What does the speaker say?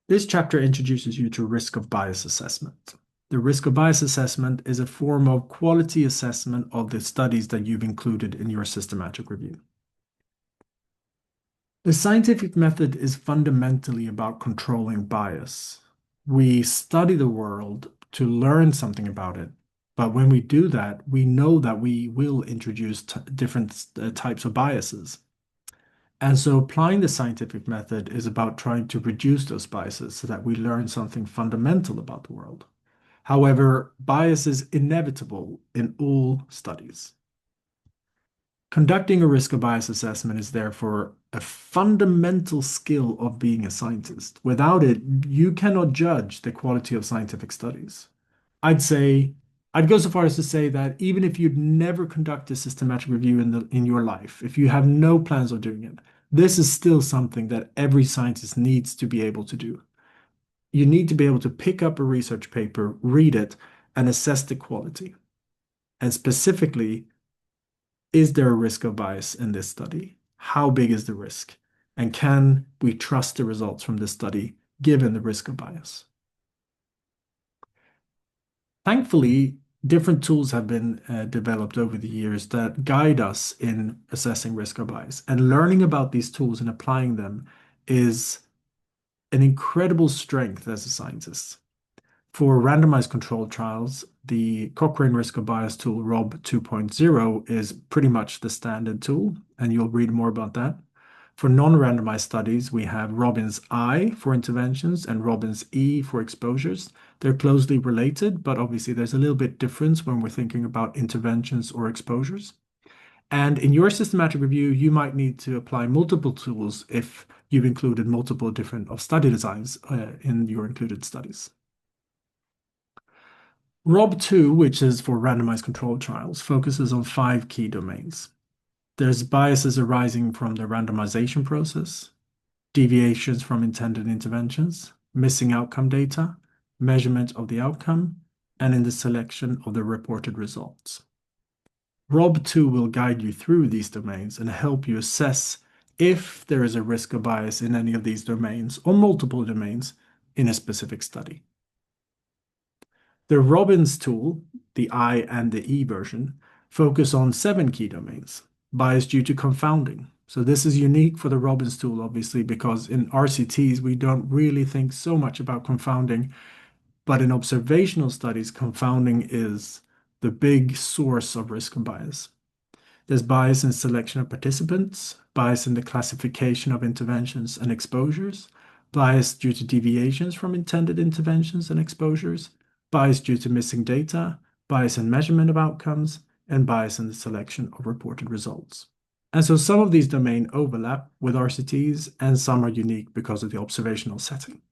This chapter introduces you to risk of bias assessment. The risk of bias assessment is a form of quality assessment of the studies that you've included in your systematic review. The scientific method is fundamentally about controlling bias. We study the world to learn something about it, but when we do that, we know that we will introduce different types of biases. And so applying the scientific method is about trying to reduce those biases so that we learn something fundamental about the world. However, bias is inevitable in all studies. Conducting a risk of bias assessment is therefore a fundamental skill of being a scientist. Without it, you cannot judge the quality of scientific studies. I'd say, I'd go so far as to say that even if you'd never conduct a systematic review in your life, if you have no plans of doing it, this is still something that every scientist needs to be able to do. You need to be able to pick up a research paper, read it, and assess the quality. And specifically, is there a risk of bias in this study? How big is the risk? And can we trust the results from this study given the risk of bias? Thankfully, different tools have been developed over the years that guide us in assessing risk of bias. And learning about these tools and applying them is an incredible strength as a scientist. For randomized controlled trials, the Cochrane Risk of Bias tool, ROB 2.0, is pretty much the standard tool, and you'll read more about that. For non-randomized studies, we have Robbins I for interventions and Robbins E for exposures. They're closely related, but obviously there's a little bit difference when we're thinking about interventions or exposures. And in your systematic review, you might need to apply multiple tools if you've included multiple different of study designs in your included studies. ROB2, which is for randomized controlled trials, focuses on 5 key domains. There's biases arising from the randomization process, deviations from intended interventions, missing outcome data, measurement of the outcome, and in the selection of the reported results. ROB2 will guide you through these domains and help you assess if there is a risk of bias in any of these domains or multiple domains in a specific study. The Robbins tool, the I and the E version, focus on 7 key domains. Bias due to confounding. So this is unique for the Robbins tool, obviously, because in RCTs, we don't really think so much about confounding, but in observational studies, confounding is the big source of risk and bias. There's bias in selection of participants, bias in the classification of interventions and exposures, bias due to deviations from intended interventions and exposures, bias due to missing data, bias in measurement of outcomes, and bias in the selection of reported results. And so some of these domain overlap with RCTs and some are unique because of the observational setting.